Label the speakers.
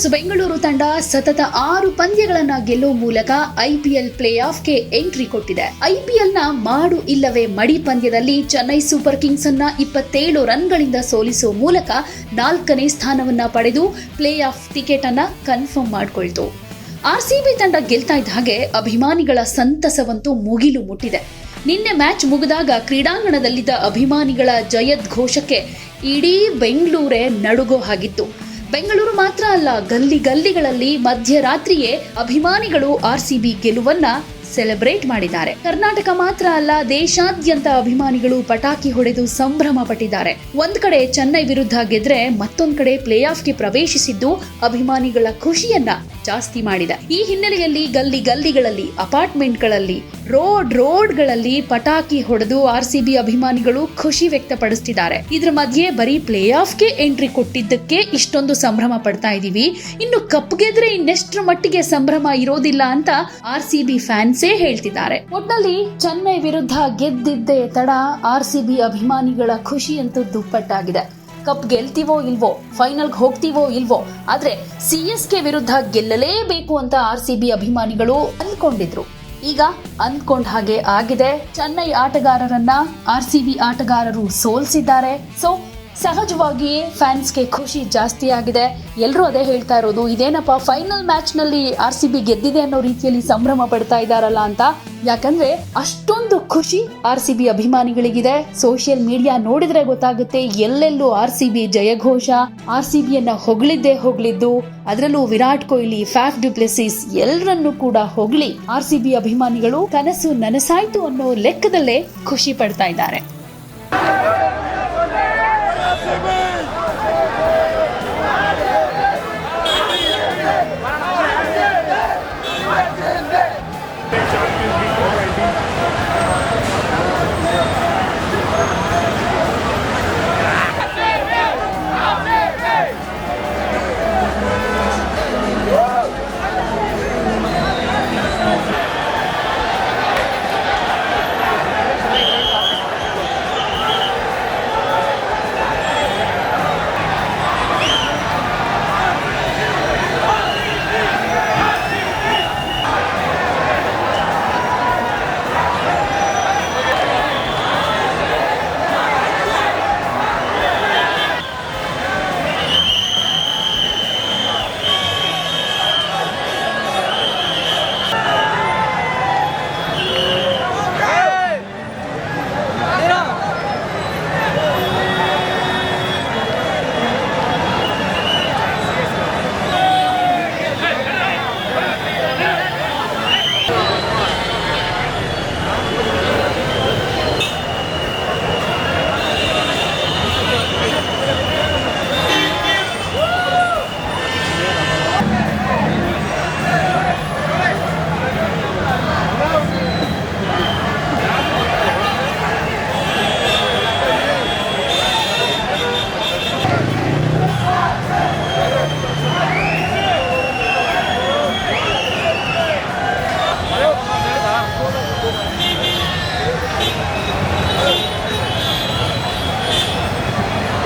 Speaker 1: Riders Bengaluru ತಂಡ ಸತತ 6 ಪಂದ್ಯಗಳನ್ನ ಗೆಲ್ಲುವ ಮೂಲಕ ಐಪಿಎಲ್ ಪ್ಲೇ ಆಫ್ಗೆ ಎಂಟ್ರಿ ಕೊಟ್ಟಿದೆ. ಐಪಿಎಲ್ನ ಮಾಡು ಇಲ್ಲವೇ ಮಡಿ ಪಂದ್ಯದಲ್ಲಿ ಚೆನ್ನೈ ಸೂಪರ್ ಕಿಂಗ್ಸ್ ಅನ್ನ 27 ರನ್ಗಳಿಂದ ಸೋಲಿಸುವ ಮೂಲಕ 4ನೇ ಸ್ಥಾನವನ್ನ ಪಡೆದು ಪ್ಲೇ ಆಫ್ ಟಿಕೆಟ್ ಅನ್ನ ಕನ್ಫರ್ಮ್ ಮಾಡಿಕೊಳ್ತು. ಆರ್ಸಿಬಿ ತಂಡ ಗೆಲ್ತಾ ಇದ್ದ ಹಾಗೆ ಅಭಿಮಾನಿಗಳ ಸಂತಸವಂತೂ ಮುಗಿಲು ಮುಟ್ಟಿದೆ. ನಿನ್ನೆ ಮ್ಯಾಚ್ ಮುಗಿದಾಗ ಕ್ರೀಡಾಂಗಣದಲ್ಲಿದ್ದ ಅಭಿಮಾನಿಗಳ ಜಯದ್ಘೋಷಕ್ಕೆ ಇಡೀ ಬೆಂಗಳೂರೇ ನಡುಗೋ ಹಾಗಿತ್ತು. ಬೆಂಗಳೂರು ಮಾತ್ರ ಅಲ್ಲ, ಗಲ್ಲಿಗಳಲ್ಲಿ ಮಧ್ಯರಾತ್ರಿಯೇ ಅಭಿಮಾನಿಗಳು ಆರ್ಸಿಬಿ ಗೆಲುವನ್ನ ಸೆಲೆಬ್ರೇಟ್ ಮಾಡಿದ್ದಾರೆ. ಕರ್ನಾಟಕ ಮಾತ್ರ ಅಲ್ಲ, ದೇಶಾದ್ಯಂತ ಅಭಿಮಾನಿಗಳು ಪಟಾಕಿ ಹೊಡೆದು ಸಂಭ್ರಮ ಪಟ್ಟಿದ್ದಾರೆ. ಒಂದ್ ಕಡೆ ಚೆನ್ನೈ ವಿರುದ್ಧ ಗೆದ್ರೆ ಮತ್ತೊಂದ್ ಕಡೆ ಪ್ಲೇ ಆಫ್ಗೆ ಪ್ರವೇಶಿಸಿದ್ದು ಅಭಿಮಾನಿಗಳ ಖುಷಿಯನ್ನ ಜಾಸ್ತಿ ಮಾಡಿದೆ. ಈ ಹಿನ್ನೆಲೆಯಲ್ಲಿ ಗಲ್ಲಿಗಳಲ್ಲಿ, ಅಪಾರ್ಟ್ಮೆಂಟ್ಗಳಲ್ಲಿ, ರೋಡ್ಗಳಲ್ಲಿ ಪಟಾಕಿ ಹೊಡೆದು ಆರ್ಸಿಬಿ ಅಭಿಮಾನಿಗಳು ಖುಷಿ ವ್ಯಕ್ತಪಡಿಸುತ್ತಿದ್ದಾರೆ. ಇದ್ರ ಮಧ್ಯೆ ಬರೀ ಪ್ಲೇ ಆಫ್ಗೆ ಎಂಟ್ರಿ ಕೊಟ್ಟಿದ್ದಕ್ಕೆ ಇಷ್ಟೊಂದು ಸಂಭ್ರಮ ಪಡ್ತಾ ಇದೀವಿ, ಇನ್ನು ಕಪ್ ಗೆದ್ರೆ ಇನ್ನೆಷ್ಟರ ಮಟ್ಟಿಗೆ ಸಂಭ್ರಮ ಇರೋದಿಲ್ಲ ಅಂತ ಆರ್ಸಿಬಿ ಫ್ಯಾನ್ಸೇ ಹೇಳ್ತಿದ್ದಾರೆ. ಒಟ್ನಲ್ಲಿ ಚೆನ್ನೈ ವಿರುದ್ಧ ಗೆದ್ದಿದ್ದೇ ತಡ, ಆರ್ಸಿಬಿ ಅಭಿಮಾನಿಗಳ ಖುಷಿ ಅಂತೂ ದುಪ್ಪಟ್ಟಾಗಿದೆ. ಕಪ್ ಗೆಲ್ತೀವೋ ಇಲ್ವೋ, ಫೈನಲ್ಗೆ ಹೋಗ್ತೀವೋ ಇಲ್ವೋ, ಆದ್ರೆ ಸಿಎಸ್ಕೆ ವಿರುದ್ಧ ಗೆಲ್ಲಲೇಬೇಕು ಅಂತ ಆರ್ಸಿಬಿ ಅಭಿಮಾನಿಗಳು ಅಂದ್ಕೊಂಡಿದ್ರು. ಈಗ ಅಂದ್ಕೊಂಡ ಹಾಗೆ ಆಗಿದೆ. ಚೆನ್ನೈ ಆಟಗಾರರನ್ನ ಆರ್ಸಿಬಿ ಆಟಗಾರರು ಸೋಲ್ಸಿದ್ದಾರೆ. ಸೊ ಸಹಜವಾಗಿಯೇ ಫ್ಯಾನ್ಸ್ಗೆ ಖುಷಿ ಜಾಸ್ತಿ ಆಗಿದೆ. ಎಲ್ಲರೂ ಅದೇ ಹೇಳ್ತಾ ಇರೋದು, ಇದೇನಪ್ಪ ಫೈನಲ್ ಮ್ಯಾಚ್ ನಲ್ಲಿ ಆರ್ಸಿಬಿ ಗೆದ್ದಿದೆ ಅನ್ನೋ ರೀತಿಯಲ್ಲಿ ಸಂಭ್ರಮ ಪಡ್ತಾ ಇದ್ದಾರಲ್ಲ ಅಂತ. ಯಾಕಂದ್ರೆ ಅಷ್ಟೊಂದು ಖುಷಿ ಆರ್ಸಿಬಿ ಅಭಿಮಾನಿಗಳಿಗಿದೆ. ಸೋಷಿಯಲ್ ಮೀಡಿಯಾ ನೋಡಿದ್ರೆ ಗೊತ್ತಾಗುತ್ತೆ, ಎಲ್ಲೆಲ್ಲೂ ಆರ್ಸಿಬಿ ಜಯಘೋಷ, ಆರ್ಸಿಬಿಯನ್ನ ಹೊಗಳಿದ್ದು, ಅದರಲ್ಲೂ ವಿರಾಟ್ ಕೊಹ್ಲಿ, ಫ್ಯಾಫ್ ಡು ಪ್ಲೆಸಿಸ್ ಎಲ್ಲರನ್ನೂ ಕೂಡ ಹೊಗಳಿ ಆರ್ಸಿಬಿ ಅಭಿಮಾನಿಗಳು ಕನಸು ನನಸಾಯ್ತು ಅನ್ನೋ ಲೆಕ್ಕದಲ್ಲೇ ಖುಷಿ ಪಡ್ತಾ ಇದ್ದಾರೆ.